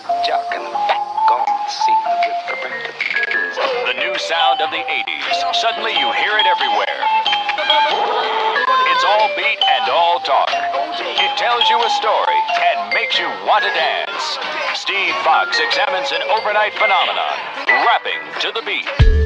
Jockin' back on the scene with the record. The new sound of the 80s. Suddenly you hear it everywhere. It's all beat and all talk. It tells you a story and makes you want to dance. Steve Fox examines an overnight phenomenon, rapping to the beat.